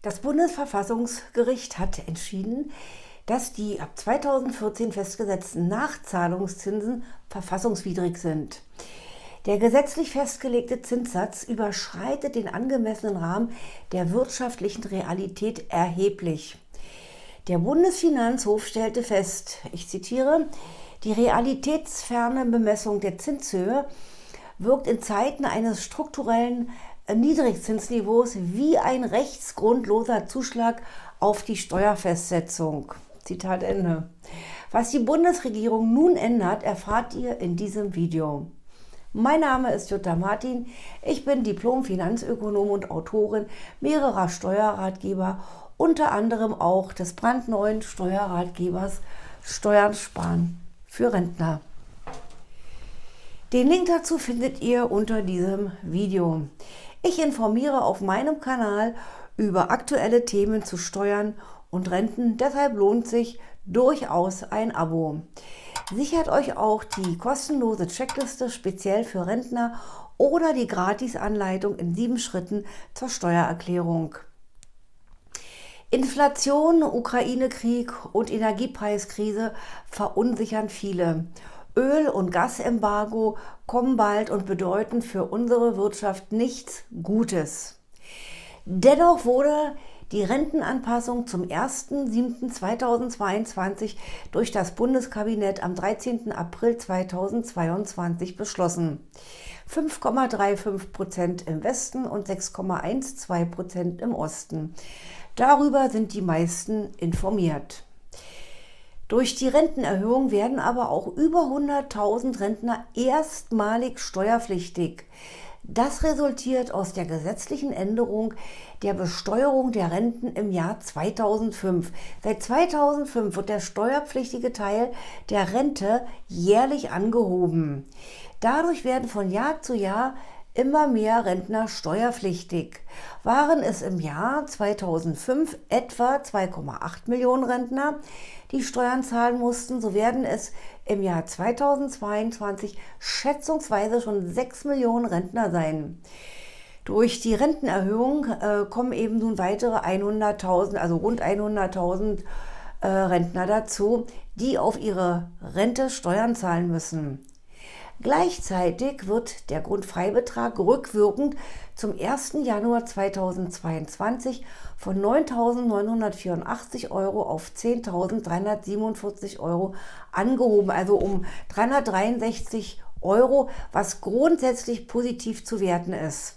Das Bundesverfassungsgericht hat entschieden, dass die ab 2014 festgesetzten Nachzahlungszinsen verfassungswidrig sind. Der gesetzlich festgelegte Zinssatz überschreitet den angemessenen Rahmen der wirtschaftlichen Realität erheblich. Der Bundesfinanzhof stellte fest, ich zitiere, die realitätsferne Bemessung der Zinshöhe wirkt in Zeiten eines strukturellen Niedrigzinsniveaus wie ein rechtsgrundloser Zuschlag auf die Steuerfestsetzung. Zitat Ende. Was die Bundesregierung nun ändert, erfahrt ihr in diesem Video. Mein Name ist Jutta Martin, ich bin Diplom-Finanzökonom und Autorin mehrerer Steuerratgeber, unter anderem auch des brandneuen Steuerratgebers Steuern sparen für Rentner. Den Link dazu findet ihr unter diesem Video. Ich informiere auf meinem Kanal über aktuelle Themen zu Steuern und Renten, deshalb lohnt sich durchaus ein Abo. Sichert euch auch die kostenlose Checkliste speziell für Rentner oder die Gratis-Anleitung in 7 Schritten zur Steuererklärung. Inflation, Ukraine-Krieg und Energiepreiskrise verunsichern viele. Öl- und Gasembargo kommen bald und bedeuten für unsere Wirtschaft nichts Gutes. Dennoch wurde die Rentenanpassung zum 1.7.2022 durch das Bundeskabinett am 13. April 2022 beschlossen. 5,35% im Westen und 6,12% im Osten. Darüber sind die meisten informiert. Durch die Rentenerhöhung werden aber auch über 100.000 Rentner erstmalig steuerpflichtig. Das resultiert aus der gesetzlichen Änderung der Besteuerung der Renten im Jahr 2005. Seit 2005 wird der steuerpflichtige Teil der Rente jährlich angehoben. Dadurch werden von Jahr zu Jahr immer mehr Rentner steuerpflichtig. Waren es im Jahr 2005 etwa 2,8 Millionen Rentner, die Steuern zahlen mussten, so werden es im Jahr 2022 schätzungsweise schon 6 Millionen Rentner sein. Durch die Rentenerhöhung kommen eben nun weitere 100.000, also rund 100.000 Rentner dazu, die auf ihre Rente Steuern zahlen müssen. Gleichzeitig wird der Grundfreibetrag rückwirkend zum 1. Januar 2022 von 9.984 € auf 10.347 € angehoben, also um 363 €, was grundsätzlich positiv zu werten ist.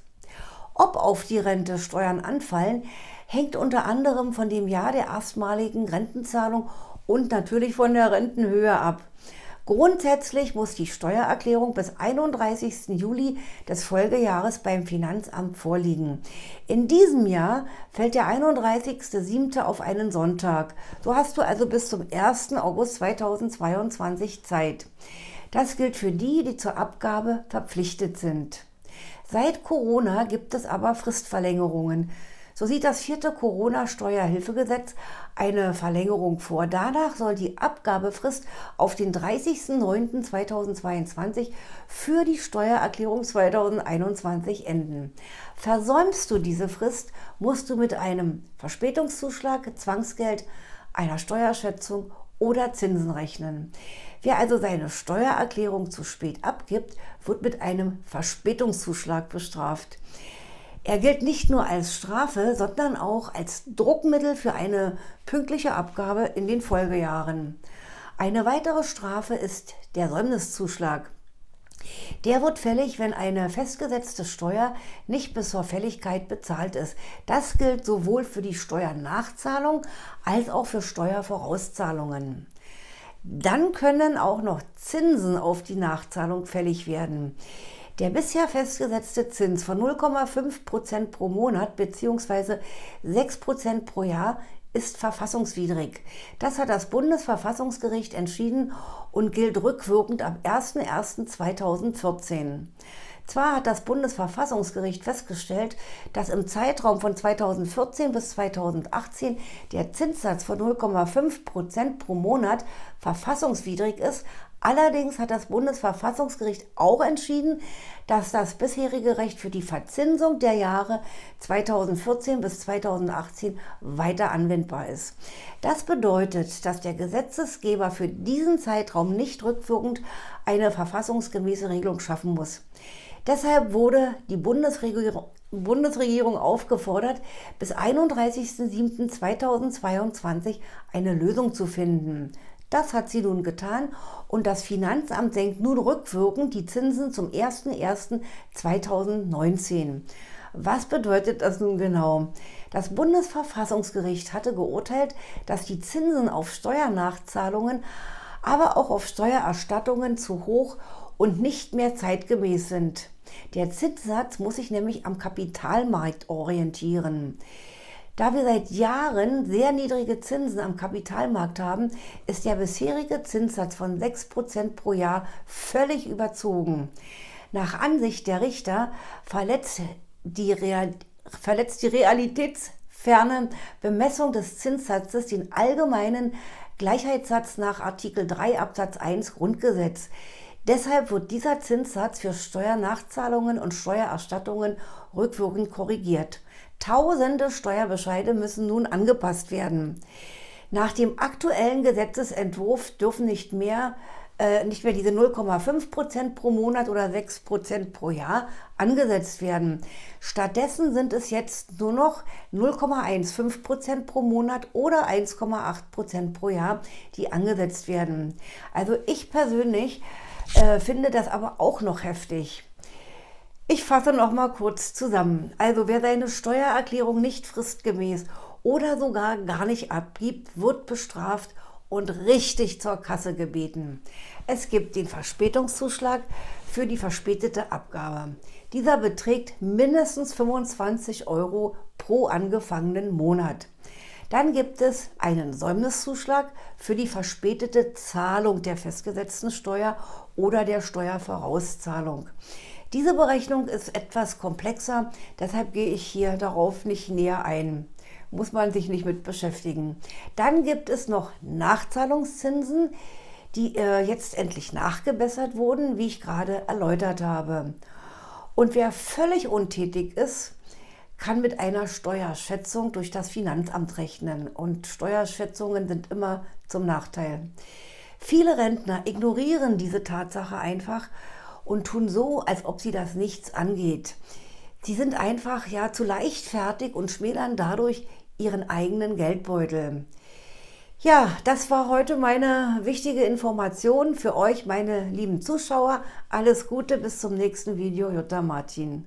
Ob auf die Rente Steuern anfallen, hängt unter anderem von dem Jahr der erstmaligen Rentenzahlung und natürlich von der Rentenhöhe ab. Grundsätzlich muss die Steuererklärung bis 31. Juli des Folgejahres beim Finanzamt vorliegen. In diesem Jahr fällt der 31.07. auf einen Sonntag. So hast du also bis zum 1. August 2022 Zeit. Das gilt für die, die zur Abgabe verpflichtet sind. Seit Corona gibt es aber Fristverlängerungen. So sieht das 4. Corona-Steuerhilfegesetz eine Verlängerung vor. Danach soll die Abgabefrist auf den 30.09.2022 für die Steuererklärung 2021 enden. Versäumst du diese Frist, musst du mit einem Verspätungszuschlag, Zwangsgeld, einer Steuerschätzung oder Zinsen rechnen. Wer also seine Steuererklärung zu spät abgibt, wird mit einem Verspätungszuschlag bestraft. Er gilt nicht nur als Strafe, sondern auch als Druckmittel für eine pünktliche Abgabe in den Folgejahren. Eine weitere Strafe ist der Säumniszuschlag. Der wird fällig, wenn eine festgesetzte Steuer nicht bis zur Fälligkeit bezahlt ist. Das gilt sowohl für die Steuernachzahlung als auch für Steuervorauszahlungen. Dann können auch noch Zinsen auf die Nachzahlung fällig werden. Der bisher festgesetzte Zins von 0,5% pro Monat bzw. 6% pro Jahr ist verfassungswidrig. Das hat das Bundesverfassungsgericht entschieden und gilt rückwirkend ab 01.01.2014. Zwar hat das Bundesverfassungsgericht festgestellt, dass im Zeitraum von 2014 bis 2018 der Zinssatz von 0,5% pro Monat verfassungswidrig ist, Allerdings hat das Bundesverfassungsgericht auch entschieden, dass das bisherige Recht für die Verzinsung der Jahre 2014 bis 2018 weiter anwendbar ist. Das bedeutet, dass der Gesetzgeber für diesen Zeitraum nicht rückwirkend eine verfassungsgemäße Regelung schaffen muss. Deshalb wurde die Bundesregierung aufgefordert, bis 31.07.2022 eine Lösung zu finden. Das hat sie nun getan und das Finanzamt senkt nun rückwirkend die Zinsen zum 01.01.2019. Was bedeutet das nun genau? Das Bundesverfassungsgericht hatte geurteilt, dass die Zinsen auf Steuernachzahlungen, aber auch auf Steuererstattungen zu hoch und nicht mehr zeitgemäß sind. Der Zinssatz muss sich nämlich am Kapitalmarkt orientieren. Da wir seit Jahren sehr niedrige Zinsen am Kapitalmarkt haben, ist der bisherige Zinssatz von 6% pro Jahr völlig überzogen. Nach Ansicht der Richter verletzt die realitätsferne Bemessung des Zinssatzes den allgemeinen Gleichheitssatz nach Artikel 3 Absatz 1 Grundgesetz. Deshalb wird dieser Zinssatz für Steuernachzahlungen und Steuererstattungen rückwirkend korrigiert. Tausende Steuerbescheide müssen nun angepasst werden. Nach dem aktuellen Gesetzesentwurf dürfen nicht mehr diese 0,5% pro Monat oder 6% pro Jahr angesetzt werden. Stattdessen sind es jetzt nur noch 0,15% pro Monat oder 1,8% pro Jahr, die angesetzt werden. Also ich persönlich finde das aber auch noch heftig. Ich fasse noch mal kurz zusammen. Also wer seine Steuererklärung nicht fristgemäß oder sogar gar nicht abgibt, wird bestraft und richtig zur Kasse gebeten. Es gibt den Verspätungszuschlag für die verspätete Abgabe. Dieser beträgt mindestens 25 € pro angefangenen Monat. Dann gibt es einen Säumniszuschlag für die verspätete Zahlung der festgesetzten Steuer oder der Steuervorauszahlung. Diese Berechnung ist etwas komplexer, deshalb gehe ich hier darauf nicht näher ein. Muss man sich nicht mit beschäftigen. Dann gibt es noch Nachzahlungszinsen, die jetzt endlich nachgebessert wurden, wie ich gerade erläutert habe. Und wer völlig untätig ist, kann mit einer Steuerschätzung durch das Finanzamt rechnen. Und Steuerschätzungen sind immer zum Nachteil. Viele Rentner ignorieren diese Tatsache einfach und tun so, als ob sie das nichts angeht. Sie sind einfach zu leichtfertig und schmälern dadurch ihren eigenen Geldbeutel. Ja, das war heute meine wichtige Information für euch, meine lieben Zuschauer. Alles Gute, bis zum nächsten Video. Jutta Martin.